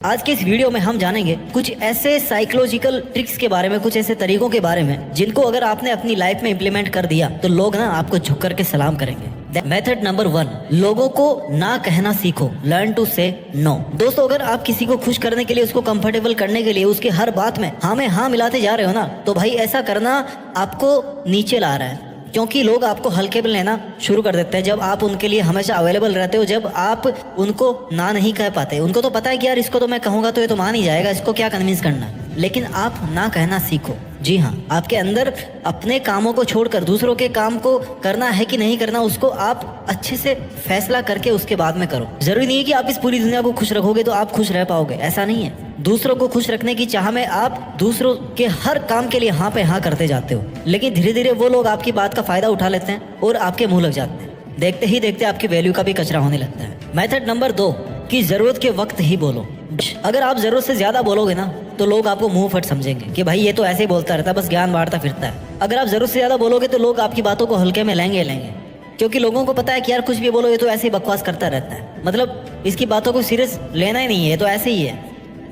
आज के इस वीडियो में हम जानेंगे कुछ ऐसे साइकोलॉजिकल ट्रिक्स के बारे में, कुछ ऐसे तरीकों के बारे में जिनको अगर आपने अपनी लाइफ में इम्प्लीमेंट कर दिया तो लोग ना आपको झुक करके सलाम करेंगे। मेथड नंबर 1, लोगों को ना कहना सीखो, लर्न टू से नो। दोस्तों, अगर आप किसी को खुश करने के लिए, उसको कंफर्टेबल करने के लिए उसकी हर बात में हाँ में हाँ मिलाते जा रहे हो ना, तो भाई ऐसा करना आपको नीचे ला रहा है, क्योंकि लोग आपको हल्के में लेना शुरू कर देते हैं जब आप उनके लिए हमेशा अवेलेबल रहते हो, जब आप उनको ना नहीं कह पाते। उनको तो पता है कि यार इसको तो मैं कहूँगा तो ये तो मान ही जाएगा, इसको क्या कन्विंस करना है, लेकिन आप ना कहना सीखो। जी हाँ, आपके अंदर अपने कामों को छोड़कर दूसरों के काम को करना है कि नहीं करना, उसको आप अच्छे से फैसला करके उसके बाद में करो। जरूरी नहीं है कि आप इस पूरी दुनिया को खुश रखोगे तो आप खुश रह पाओगे, ऐसा नहीं है। दूसरों को खुश रखने की चाह में आप दूसरों के हर काम के लिए हाँ पे हाँ करते जाते हो, लेकिन धीरे धीरे वो लोग आपकी बात का फायदा उठा लेते हैं और आपके मुंह लग जाते हैं। देखते ही देखते आपकी वैल्यू का भी कचरा होने लगता है। मेथड नंबर 2, कि जरूरत के वक्त ही बोलो। अगर आप जरूरत से ज्यादा बोलोगे ना तो लोग आपको मुंह फट समझेंगे कि भाई ये तो ऐसे ही बोलता रहता है, बस ज्ञान बांटता फिरता है। अगर आप जरूरत से ज्यादा बोलोगे तो लोग आपकी बातों को हल्के में लेंगे, क्योंकि लोगों को पता है कि यार कुछ भी बोलो ये तो ऐसे ही बकवास करता रहता है, मतलब इसकी बातों को सीरियस लेना ही नहीं है, ये तो ऐसे ही है।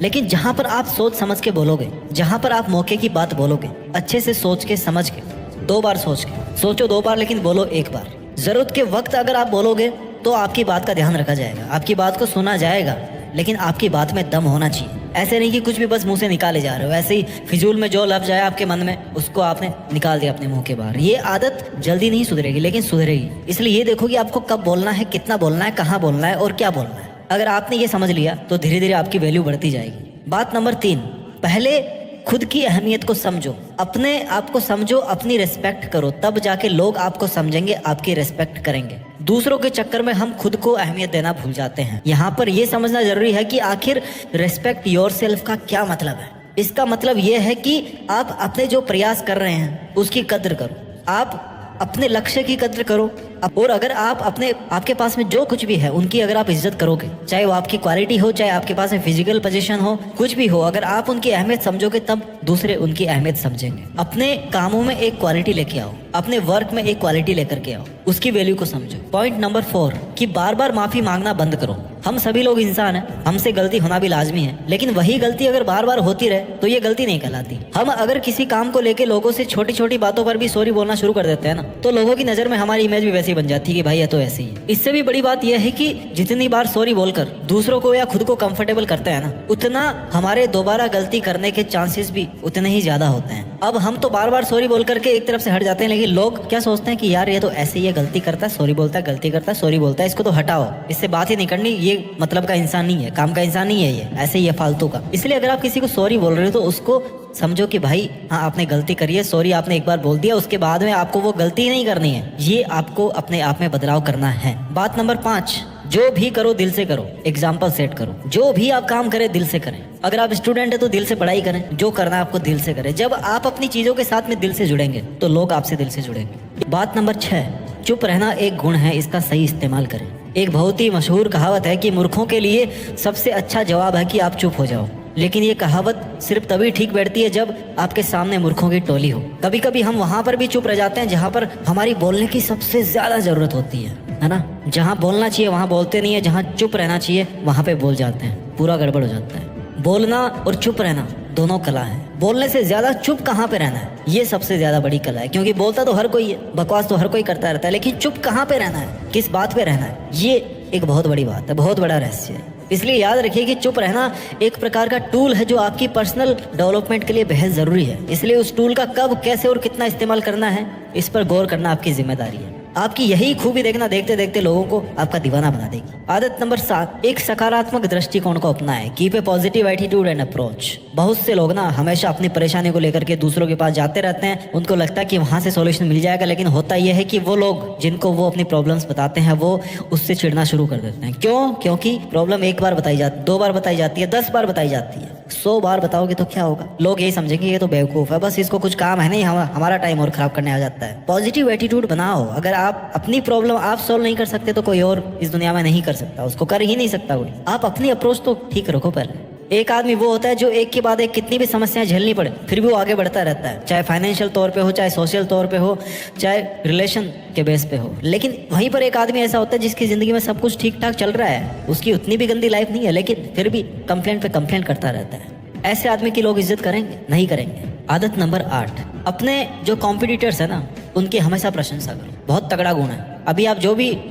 लेकिन जहां पर आप सोच समझ के बोलोगे, जहां पर आप मौके की बात बोलोगे, अच्छे से सोच के समझ के, 2 बार सोच के, सोचो 2 बार लेकिन बोलो 1 बार। जरूरत के वक्त अगर आप बोलोगे तो आपकी बात का ध्यान रखा जाएगा, आपकी बात को सुना जाएगा, लेकिन आपकी बात में दम होना चाहिए। ऐसे नहीं कि कुछ भी बस मुंह से निकाले जा रहे हो, ऐसे ही फिजूल में जो लफ्ज आया आपके मन में उसको आपने निकाल दिया अपने मुंह के बाहर। ये आदत जल्दी नहीं सुधरेगी, लेकिन सुधरेगी। इसलिए ये देखो कि आपको कब बोलना है, कितना बोलना है, कहाँ बोलना है और क्या बोलना है। अगर आपने ये समझ लिया तो धीरे धीरे आपकी वैल्यू बढ़ती जाएगी। बात नंबर 3, पहले खुद की अहमियत को समझो, अपने आप को समझो, अपनी रिस्पेक्ट करो, तब जाके लोग आपको समझेंगे, आपकी रिस्पेक्ट करेंगे। दूसरों के चक्कर में हम खुद को अहमियत देना भूल जाते हैं। यहाँ पर यह समझना जरूरी है कि आखिर रिस्पेक्ट योरसेल्फ का क्या मतलब है। इसका मतलब यह है कि आप अपने जो प्रयास कर रहे हैं उसकी कद्र करो, आप अपने लक्ष्य की कद्र करो, और अगर आप आपके पास में जो कुछ भी है उनकी अगर आप इज्जत करोगे, चाहे वो आपकी क्वालिटी हो, चाहे आपके पास में फिजिकल पोजीशन हो, कुछ भी हो, अगर आप उनकी अहमियत समझोगे तब दूसरे उनकी अहमियत समझेंगे। अपने कामों में एक क्वालिटी लेके आओ, अपने वर्क में एक क्वालिटी लेकर के आओ, उसकी वैल्यू को समझो। पॉइंट नंबर 4, कि बार बार माफी मांगना बंद करो। हम सभी लोग इंसान हैं, हमसे गलती होना भी लाजमी है, लेकिन वही गलती अगर बार बार होती रहे तो ये गलती नहीं कहलाती। हम अगर किसी काम को लेके लोगों से छोटी छोटी बातों पर भी सॉरी बोलना शुरू कर देते हैं ना, तो लोगों की नजर में हमारी इमेज भी वैसी बन जाती है कि भाई ये तो ऐसे ही है। इससे भी बड़ी बात यह है कि जितनी बार सॉरी बोलकर दूसरों को या खुद को कंफर्टेबल करते हैं ना, उतना हमारे दोबारा गलती करने के चांसेस भी उतने ही ज्यादा होते हैं। अब हम तो बार बार सॉरी बोल करके एक तरफ से हट जाते हैं, लेकिन लोग क्या सोचते हैं कि यार ये तो ऐसे ही है, गलती करता है, सॉरी बोलता है, गलती करता है, सॉरी बोलता है, इसको तो हटाओ, इससे बात ही नहीं करनी, ये मतलब का इंसान नहीं है, काम का इंसान नहीं है, ये ऐसे ही है, फालतू का। इसलिए अगर आप किसी को सॉरी बोल रहे हो तो उसको समझो कि भाई हाँ आपने गलती करी है, सॉरी आपने एक बार बोल दिया, उसके बाद में आपको वो गलती नहीं करनी है, ये आपको अपने आप में बदलाव करना है। बात नंबर 5, जो भी करो दिल से करो, एग्जाम्पल सेट करो। जो भी आप काम करें दिल से करें। अगर आप स्टूडेंट है तो दिल से पढ़ाई करें, जो करना है आपको दिल से करें। जब आप अपनी चीजों के साथ में दिल से जुड़ेंगे तो लोग आपसे दिल से जुड़ेंगे। बात नंबर 6, चुप रहना एक गुण है, इसका सही इस्तेमाल करें। एक बहुत ही मशहूर कहावत है कि मूर्खों के लिए सबसे अच्छा जवाब है कि आप चुप हो जाओ, लेकिन ये कहावत सिर्फ तभी ठीक बैठती है जब आपके सामने मूर्खों की टोली हो। कभी कभी हम वहां पर भी चुप रह जाते हैं जहां पर हमारी बोलने की सबसे ज्यादा जरूरत होती है ना। जहां बोलना चाहिए वहां बोलते नहीं है, जहां चुप रहना चाहिए वहां पे बोल जाते हैं, पूरा गड़बड़ हो जाता है। बोलना और चुप रहना दोनों कला है। बोलने से ज्यादा चुप कहाँ पे रहना है, ये सबसे ज्यादा बड़ी कला है, क्योंकि बोलता तो हर कोई है, बकवास तो हर कोई करता रहता है, लेकिन चुप कहाँ पे रहना है, किस बात पे रहना है, ये एक बहुत बड़ी बात है, बहुत बड़ा रहस्य है। इसलिए याद रखिए कि चुप रहना एक प्रकार का टूल है जो आपकी पर्सनल डेवलपमेंट के लिए बेहद जरूरी है। इसलिए उस टूल का कब, कैसे और कितना इस्तेमाल करना है, इस पर गौर करना आपकी जिम्मेदारी है। आपकी यही खूबी देखना देखते देखते लोगों को आपका दीवाना बना देगी। आदत नंबर 7, एक सकारात्मक दृष्टिकोण को अपनाएं। Keep a positive attitude and approach. बहुत से लोग ना हमेशा अपनी परेशानी को लेकर के दूसरों के पास जाते रहते हैं, उनको लगता है कि वहां से सॉल्यूशन मिल जाएगा, लेकिन होता यह है कि वो लोग जिनको वो अपनी प्रॉब्लम्स बताते हैं वो उससे चिढ़ना शुरू कर देते हैं। क्यों? क्योंकि प्रॉब्लम 1 बार बताई जाती, 2 बार बताई जाती है, 10 बार बताई जाती है, 100 बार बताओगे तो क्या होगा? लोग यही समझेंगे ये तो बेवकूफ है, बस इसको कुछ काम है नहीं, हमारा टाइम और खराब करने आ जाता है। पॉजिटिव एटीट्यूड बनाओ। अगर आप अपनी प्रॉब्लम आप सॉल्व नहीं कर सकते तो कोई और इस दुनिया में नहीं कर सकता, उसको कर ही नहीं सकता कोई। आप अपनी अप्रोच तो ठीक रखो पहले, एक आदमी वो होता है जो एक के बाद एक कितनी भी समस्याएं झेलनी पड़े फिर भी वो आगे बढ़ता रहता है, चाहे फाइनेंशियल तौर पे हो, चाहे सोशल तौर पे हो, चाहे रिलेशन के बेस पे हो। लेकिन वहीं पर एक आदमी ऐसा होता है जिसकी ज़िंदगी में सब कुछ ठीक ठाक चल रहा है, उसकी उतनी भी गंदी लाइफ नहीं है, लेकिन फिर भी कंप्लेंट पे कंप्लेंट करता रहता है। ऐसे आदमी की लोग इज्जत करेंगे? नहीं करेंगे। आदत नंबर 8, अपने जो कॉम्पिटिटर्स है ना उनकी हमेशा प्रशंसा करो। बहुत तगड़ा गुण है। अभी आप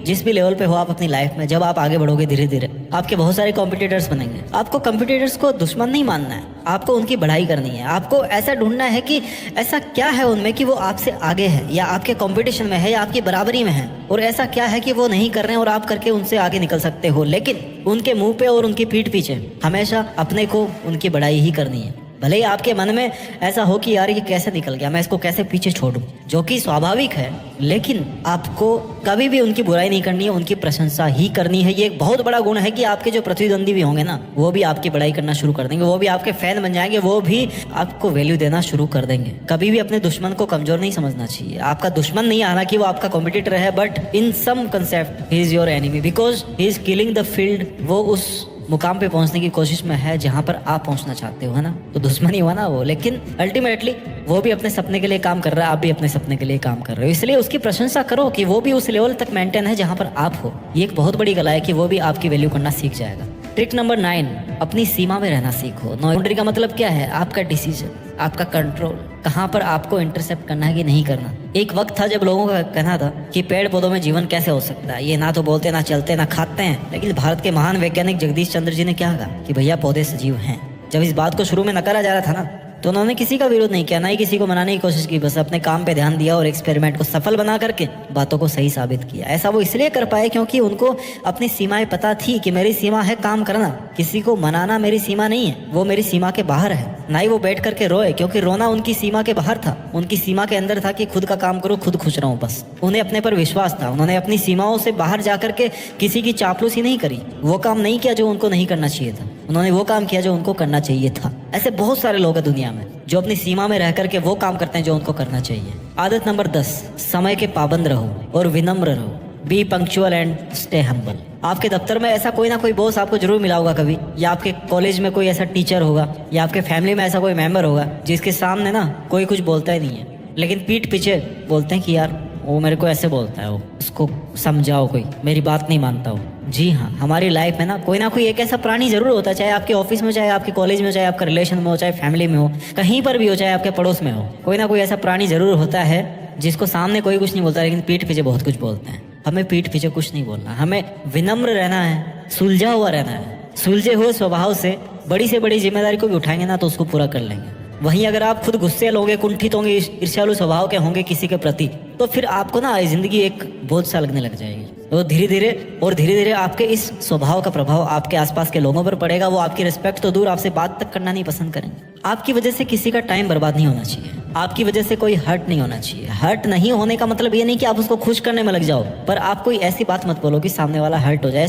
जिस भी लेवल पे हो आप अपनी लाइफ में, जब आप आगे बढ़ोगे धीरे धीरे आपके बहुत सारे कॉम्पिटिटर्स बनेंगे। आपको कॉम्पिटिटर्स को दुश्मन नहीं मानना है, आपको उनकी बढ़ाई करनी है। आपको ऐसा ढूंढना है कि ऐसा क्या है उनमें कि वो आपसे आगे है या आपके कंपटीशन में है या आपकी बराबरी में है, और ऐसा क्या है कि वो नहीं कर रहे हैं और आप करके उनसे आगे निकल सकते हो। लेकिन उनके मुंह पे और उनकी पीठ पीछे हमेशा अपने को उनकी बढ़ाई ही करनी है। भले ही आपके मन में ऐसा हो कि यार ये कैसे निकल गया, मैं इसको कैसे पीछे छोड़ूं, जो कि स्वाभाविक है, लेकिन आपको कभी भी उनकी बुराई नहीं करनी है, उनकी प्रशंसा ही करनी है। ये एक बहुत बड़ा गुण है कि आपके जो प्रतिद्वंदी भी होंगे ना वो भी आपकी बढ़ाई करना शुरू कर देंगे, वो भी आपके फैन बन जाएंगे, वो भी आपको वैल्यू देना शुरू कर देंगे। कभी भी अपने दुश्मन को कमजोर नहीं समझना चाहिए। आपका दुश्मन नहीं, हालांकि वो आपका कॉम्पिटिटर है, but in some concept he is your enemy because he is killing the field. वो उस मुकाम पे पहुंचने की कोशिश में है जहां पर आप पहुंचना चाहते हो, है ना। तो दुश्मनी हुआ ना वो, लेकिन अल्टीमेटली वो भी अपने सपने के लिए काम कर रहा है, आप भी अपने सपने के लिए काम कर रहे हो। इसलिए उसकी प्रशंसा करो कि वो भी उस लेवल तक मेंटेन है जहां पर आप हो। ये एक बहुत बड़ी कला है कि वो भी आपकी वैल्यू करना सीख जाएगा। ट्रिक नंबर 9, अपनी सीमा में रहना सीखो। बाउंड्री का मतलब क्या है? आपका डिसीजन, आपका कंट्रोल, कहाँ पर आपको इंटरसेप्ट करना है कि नहीं करना। एक वक्त था जब लोगों का कहना था कि पेड़ पौधों में जीवन कैसे हो सकता है, ये ना तो बोलते ना चलते ना खाते हैं। लेकिन भारत के महान वैज्ञानिक जगदीश चंद्र जी ने क्या कहा कि भैया पौधे सजीव हैं। जब इस बात को शुरू में नकारा जा रहा था ना, तो उन्होंने किसी का विरोध नहीं किया, ना ही किसी को मनाने की कोशिश की, बस अपने काम पे ध्यान दिया और एक्सपेरिमेंट को सफल बना करके बातों को सही साबित किया। ऐसा वो इसलिए कर पाए क्योंकि उनको अपनी सीमाएं पता थी कि मेरी सीमा है काम करना, किसी को मनाना मेरी सीमा नहीं है, वो मेरी सीमा के बाहर है। ना ही वो बैठ करके रोए, क्योंकि रोना उनकी सीमा के बाहर था। उनकी सीमा के अंदर था कि खुद का काम करो, खुद खुश रहो बस। उन्हें अपने पर विश्वास था। उन्होंने अपनी सीमाओं से बाहर जा करके किसी की चापलूसी नहीं करी, वो काम नहीं किया जो उनको नहीं करना चाहिए था, उन्होंने वो काम किया जो उनको करना चाहिए था। ऐसे बहुत सारे लोग हैं दुनिया में जो अपनी सीमा में रह करके वो काम करते हैं जो उनको करना चाहिए। आदत नंबर 10, समय के पाबंद रहो और विनम्र रहो। B punctual and stay humble. आपके दफ्तर में ऐसा कोई ना कोई बॉस आपको जरूर मिला होगा कभी, या आपके कॉलेज में कोई ऐसा टीचर होगा, या आपके फैमिली में ऐसा कोई मेंबर होगा जिसके सामने ना कोई कुछ बोलता ही नहीं है, लेकिन पीठ पीछे बोलते हैं कि यार वो मेरे को ऐसे बोलता है, वो उसको समझाओ, कोई मेरी बात नहीं मानता हो। जी हाँ, हमारी लाइफ में ना कोई एक ऐसा प्राणी जरूर होता है, चाहे आपके ऑफिस में, चाहे आपके कॉलेज में, चाहे आपका रिलेशन में हो, चाहे फैमिली में हो, कहीं पर भी हो, चाहे आपके पड़ोस में हो, कोई ना कोई ऐसा प्राणी जरूर होता है जिसको सामने कोई कुछ नहीं बोलता लेकिन पीठ पीछे बहुत कुछ बोलते हैं। हमें पीठ पीछे कुछ नहीं बोलना, हमें विनम्र रहना है, सुलझा हुआ रहना है। सुलझे हुए स्वभाव से बड़ी से बड़ी जिम्मेदारी को भी उठाएंगे ना तो उसको पूरा कर लेंगे। वहीं अगर आप खुद गुस्से होंगे, कुंठित होंगे, ईर्ष्यालु स्वभाव के होंगे किसी के प्रति, तो फिर आपको ना जिंदगी एक बोझ सा लगने लग जाएगी। तो धीरे धीरे आपके इस स्वभाव का प्रभाव आपके आसपास के लोगों पर पड़ेगा। वो आपकी रिस्पेक्ट तो दूर, आपसे बात तक करना नहीं पसंद करेंगे। आपकी वजह से किसी का टाइम बर्बाद नहीं होना चाहिए, आपकी वजह से कोई हर्ट नहीं होना चाहिए। हर्ट नहीं होने का मतलब ये नहीं कि आप उसको खुश करने में लग जाओ, पर आप कोई ऐसी बात मत बोलो कि सामने वाला हर्ट हो जाए।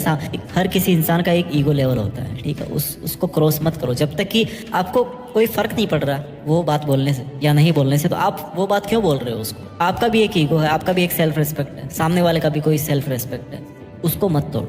हर किसी इंसान का एक ईगो लेवल होता है, ठीक है, उसको क्रॉस मत करो। जब तक कि आपको कोई फर्क नहीं पड़ रहा वो बात बोलने से या नहीं बोलने से, तो आप वो बात क्यों बोल रहे हो उसको? आपका भी एक ईगो है, आपका भी एक सेल्फ रिस्पेक्ट है, सामने वाले का भी कोई सेल्फ रिस्पेक्ट है, उसको मत तोड़ो।